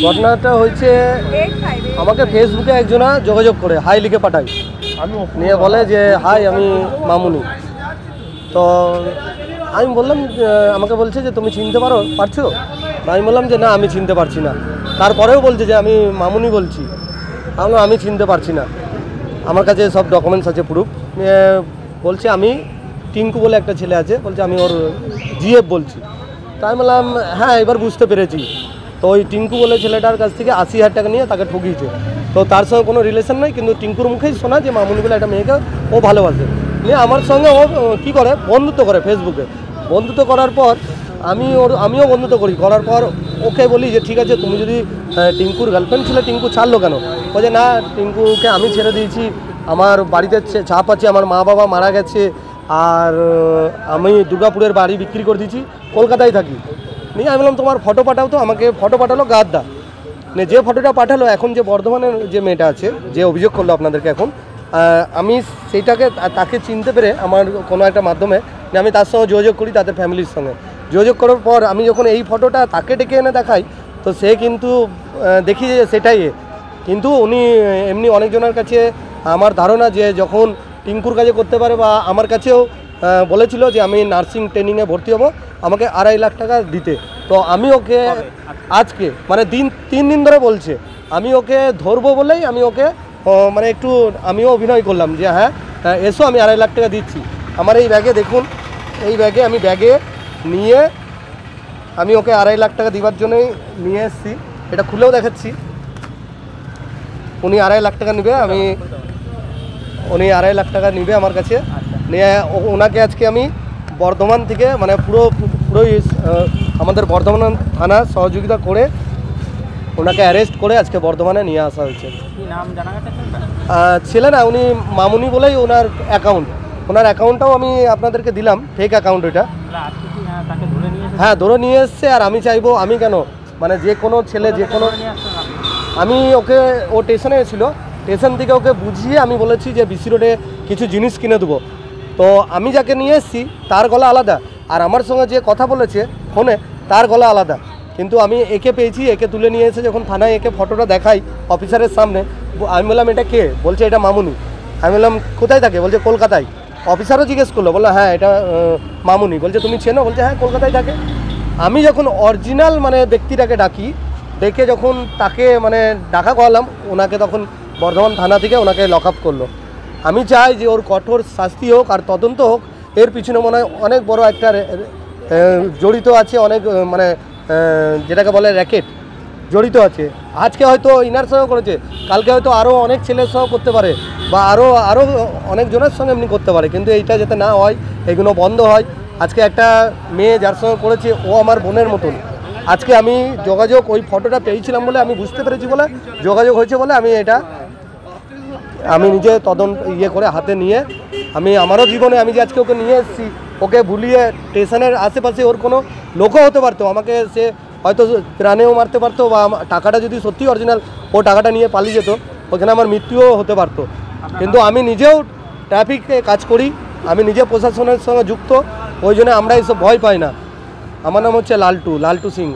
ঘটনাটা হয়েছে আমাকে ফেসবুকে একজনা যোগাযোগ করে হাই লিখে পাঠাই, নিয়ে বলে যে হাই আমি মামুনি। তো আমি বললাম, আমাকে বলছে যে তুমি চিনতে পারছো? আমি বললাম যে না আমি চিনতে পারছি না। তারপরেও বলছে যে আমি মামুনি বলছি। আমি চিনতে পারছি না, আমার কাছে সব ডকুমেন্টস আছে, প্রুফ। বলছে আমি টিঙ্কু বলে একটা ছেলে আছে, বলছে আমি ওর জিএফ বলছি। তো আমি বললাম হ্যাঁ এবার বুঝতে পেরেছি। তো ওই টিঙ্কু বলে ছেলেটার কাছ থেকে 80,000 টাকা নিয়ে তাকে ঠকিয়েছে। তো তার সঙ্গে কোনো রিলেশন নাই, কিন্তু টিঙ্কুর মুখেই শোনা যে মামুনি বলে একটা মেয়েকে ও ভালোবাসে। নিয়ে আমার সঙ্গে ও কী করে বন্ধুত্ব করে ফেসবুকে। বন্ধুত্ব করার পর আমিও বন্ধুত্ব করার পর ওকে বলি যে ঠিক আছে তুমি যদি টিঙ্কুর গার্লফ্রেন্ড ছিল, টিঙ্কু ছাড়লো কেন? বলছে না টিঙ্কুকে আমি ছেড়ে দিয়েছি, আমার বাড়িতে চাপ আছে, আমার মা বাবা মারা গেছে, আর আমি দুর্গাপুরের বাড়ি বিক্রি করে দিয়েছি, কলকাতায় থাকি। নিয়ে আমি বললাম তোমার ফটো পাঠাও। তো আমাকে ফটো পাঠালো গাদ্দা। মানে যে ফটোটা পাঠালো, এখন যে বর্ধমানের যে মেয়েটা আছে যে অভিযোগ করলো আপনাদেরকে, এখন আমি সেইটাকে তাকে চিনতে পেরে আমার কোনো একটা মাধ্যমে আমি তার সঙ্গে যোগাযোগ করি, তাদের ফ্যামিলির সঙ্গে যোগাযোগ করার পর আমি যখন এই ফটোটা তাকে ডেকে এনে দেখাই, তো সে কিন্তু দেখি যে সেটাই। কিন্তু উনি এমনি অনেকজনের কাছে আমার ধারণা যে যখন টিঙ্কুর কাছে করতে পারে, বা আমার কাছেও বলেছিল যে আমি নার্সিং ট্রেনিংয়ে ভর্তি হব, আমাকে 2.5 লাখ টাকা দিতে। তো আমি ওকে আজকে মানে 3 দিন ধরে বলছে, আমি ওকে ধরবো বলেই আমি ওকে মানে একটু আমিও অভিনয় করলাম যে হ্যাঁ এসো আমি 2.5 লাখ টাকা দিচ্ছি। আমার এই ব্যাগে দেখুন, এই ব্যাগে আমি নিয়ে আমি ওকে 2.5 লাখ টাকা দেওয়ার জন্যই নিয়ে এসেছি। এটা খুলেও দেখাচ্ছি। উনি 2.5 লাখ টাকা নেবে, উনি 2.5 লাখ টাকা নেবে আমার কাছে। নিয়ে ওনাকে আজকে আমি বর্ধমান থেকে মানে পুরোই আমাদের বর্ধমান থানা সহযোগিতা করে ওনাকে অ্যারেস্ট করে আজকে বর্ধমানে নিয়ে আসা হয়েছে। ছেলে না, উনি মামুনি বলেই ওনার অ্যাকাউন্টটাও আমি আপনাদেরকে দিলাম, ফেক অ্যাকাউন্ট এটা। হ্যাঁ ধরে নিয়ে এসছে। আর আমি চাইবো, আমি কেন মানে যে কোনো ছেলে যে কোনো, আমি ওকে ও স্টেশনে ছিল, স্টেশন থেকে ওকে বুঝিয়ে আমি বলেছি যে বিসি রোডে কিছু জিনিস কিনে দেবো। তো আমি যাকে নিয়ে এসেছি তার গলা আলাদা, আর আমার সঙ্গে যে কথা বলেছে ফোনে তার গলা আলাদা। কিন্তু আমি একে পেয়েছি, একে তুলে নিয়ে এসে যখন থানায় একে ফটোটা দেখাই অফিসারের সামনে, আমি বললাম এটা কে? বলছে এটা মামুনি। আমি বললাম কোথায় থাকে? বলছে কলকাতায়। অফিসারও জিজ্ঞেস করলো, বললো হ্যাঁ এটা মামুনি। বলছে তুমি চেনো? বলছে হ্যাঁ কলকাতায় থাকে। আমি যখন অরিজিনাল মানে ব্যক্তিটাকে ডেকে যখন তাকে মানে ডাকা করালাম, ওনাকে তখন বর্ধমান থানা থেকে ওনাকে লক আপ করলো। আমি চাই যে ওর কঠোর শাস্তি হোক আর তদন্ত হোক। এর পিছনে মনে হয় অনেক বড় একটা জড়িত আছে, অনেক মানে যেটাকে বলে র্যাকেট জড়িত আছে। আজকে হয়তো ইনার সঙ্গে করেছে, কালকে হয়তো আরও অনেক ছেলের সঙ্গে করতে পারে, বা আরও অনেকজনের সঙ্গে এমনি করতে পারে। কিন্তু এইটা যাতে না হয়, এগুলো বন্ধ হয়। আজকে একটা মেয়ে যার সঙ্গে করেছে ও আমার বোনের মতন। আজকে আমি যোগাযোগ ওই ফটোটা পেয়েছিলাম বলে আমি বুঝতে পেরেছি, বলে যোগাযোগ হয়েছে বলে আমি নিজে তদন্ত করে হাতে নিয়ে আমারও জীবনে আমি যে আজকে ওকে নিয়ে এসেছি, ওকে ভুলিয়ে স্টেশনের আশেপাশে ওর কোনো লোকও হতে পারতো, আমাকে সে হয়তো প্রাণেও মারতে পারতো, বা টাকাটা যদি সত্যি অরিজিনাল ও টাকাটা নিয়ে পালিয়ে যেত, ওখানে আমার মৃত্যুও হতে পারতো। কিন্তু আমি নিজেও ট্রাফিকে কাজ করি, আমি নিজে প্রশাসনের সঙ্গে যুক্ত, ওই জন্য আমরা এইসব ভয় পাই না। আমার নাম হচ্ছে লালটু সিংহ।